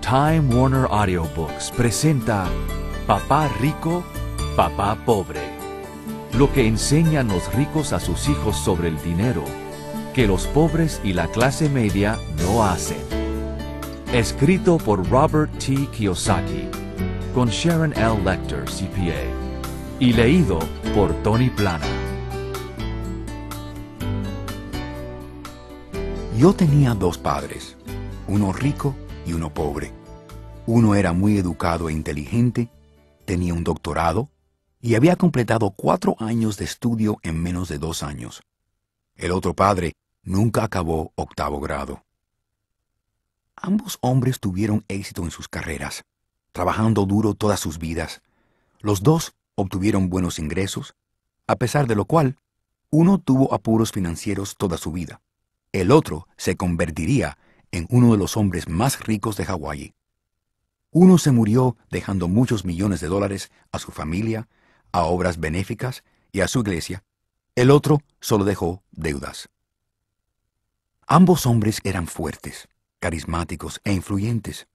Time Warner Audiobooks presenta Papá Rico, Papá Pobre. Lo que enseñan los ricos a sus hijos sobre el dinero, que los pobres y la clase media no hacen. Escrito por Robert T. Kiyosaki, con Sharon L. Lecter, CPA, y leído por Tony Plana. Yo tenía dos padres, uno rico y uno pobre. Uno era muy educado e inteligente, tenía un doctorado y había completado 4 años de estudio en menos de 2 años. El otro padre nunca acabó 8º grado. Ambos hombres tuvieron éxito en sus carreras, trabajando duro todas sus vidas. Los dos obtuvieron buenos ingresos, a pesar de lo cual, uno tuvo apuros financieros toda su vida. El otro se convertiría en uno de los hombres más ricos de Hawái. Uno se murió dejando muchos millones de dólares a su familia, a obras benéficas y a su iglesia. El otro solo dejó deudas. Ambos hombres eran fuertes, carismáticos e influyentes.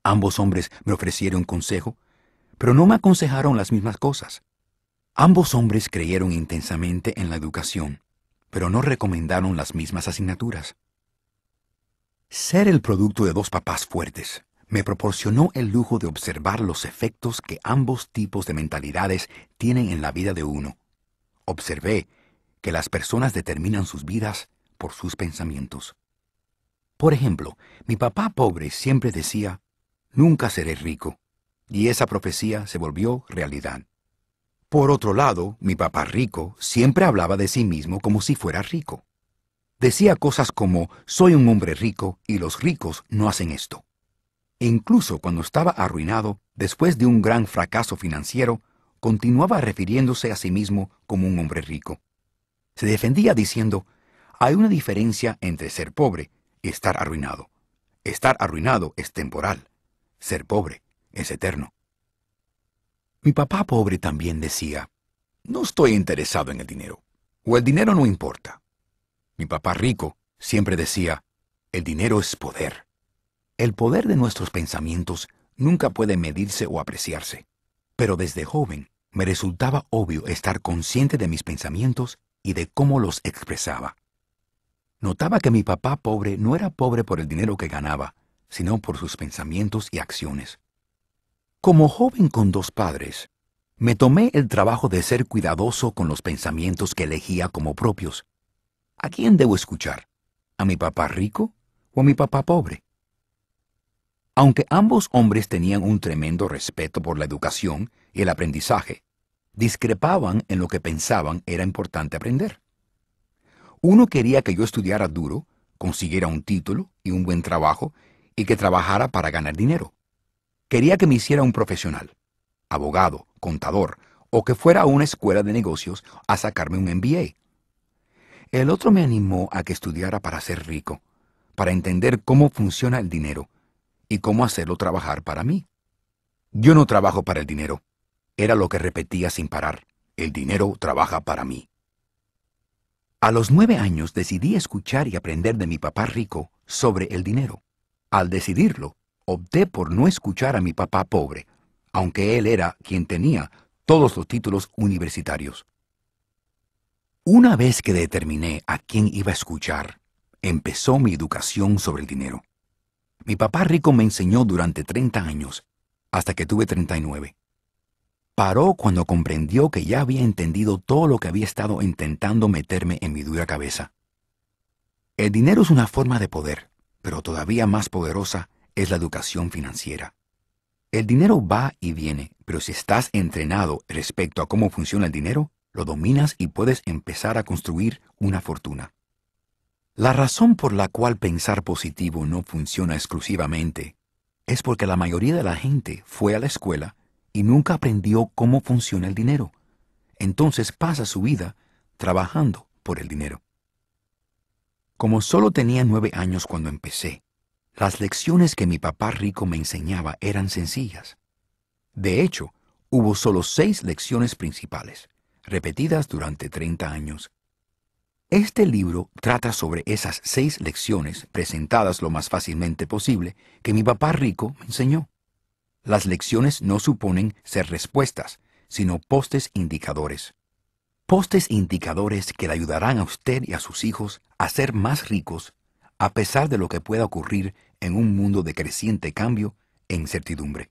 Ambos hombres me ofrecieron consejo, pero no me aconsejaron las mismas cosas. Ambos hombres creyeron intensamente en la educación, pero no recomendaron las mismas asignaturas. Ser el producto de dos papás fuertes me proporcionó el lujo de observar los efectos que ambos tipos de mentalidades tienen en la vida de uno. Observé que las personas determinan sus vidas por sus pensamientos. Por ejemplo, mi papá pobre siempre decía, «Nunca seré rico», y esa profecía se volvió realidad. Por otro lado, mi papá rico siempre hablaba de sí mismo como si fuera rico. Decía cosas como, «Soy un hombre rico y los ricos no hacen esto». E incluso cuando estaba arruinado, después de un gran fracaso financiero, continuaba refiriéndose a sí mismo como un hombre rico. Se defendía diciendo, «Hay una diferencia entre ser pobre y estar arruinado. Estar arruinado es temporal. Ser pobre es eterno». Mi papá pobre también decía, «No estoy interesado en el dinero, o el dinero no importa». Mi papá rico siempre decía, «El dinero es poder». El poder de nuestros pensamientos nunca puede medirse o apreciarse, pero desde joven me resultaba obvio estar consciente de mis pensamientos y de cómo los expresaba. Notaba que mi papá pobre no era pobre por el dinero que ganaba, sino por sus pensamientos y acciones. Como joven con 2 padres, me tomé el trabajo de ser cuidadoso con los pensamientos que elegía como propios. ¿A quién debo escuchar? ¿A mi papá rico o a mi papá pobre? Aunque ambos hombres tenían un tremendo respeto por la educación y el aprendizaje, discrepaban en lo que pensaban era importante aprender. Uno quería que yo estudiara duro, consiguiera un título y un buen trabajo y que trabajara para ganar dinero. Quería que me hiciera un profesional, abogado, contador, o que fuera a una escuela de negocios a sacarme un MBA. El otro me animó a que estudiara para ser rico, para entender cómo funciona el dinero y cómo hacerlo trabajar para mí. Yo no trabajo para el dinero, era lo que repetía sin parar. El dinero trabaja para mí. A los 9 años decidí escuchar y aprender de mi papá rico sobre el dinero. Al decidirlo, opté por no escuchar a mi papá pobre, aunque él era quien tenía todos los títulos universitarios. Una vez que determiné a quién iba a escuchar, empezó mi educación sobre el dinero. Mi papá rico me enseñó durante 30 años, hasta que tuve 39. Paró cuando comprendió que ya había entendido todo lo que había estado intentando meterme en mi dura cabeza. El dinero es una forma de poder, pero todavía más poderosa es la educación financiera. El dinero va y viene, pero si estás entrenado respecto a cómo funciona el dinero, lo dominas y puedes empezar a construir una fortuna. La razón por la cual pensar positivo no funciona exclusivamente es porque la mayoría de la gente fue a la escuela y nunca aprendió cómo funciona el dinero. Entonces pasa su vida trabajando por el dinero. Como solo tenía 9 años cuando empecé, las lecciones que mi papá rico me enseñaba eran sencillas. De hecho, hubo solo 6 lecciones principales, repetidas durante 30 años. Este libro trata sobre esas 6 lecciones presentadas lo más fácilmente posible que mi papá rico me enseñó. Las lecciones no suponen ser respuestas, sino postes indicadores. Postes indicadores que le ayudarán a usted y a sus hijos a ser más ricos a pesar de lo que pueda ocurrir en un mundo de creciente cambio e incertidumbre.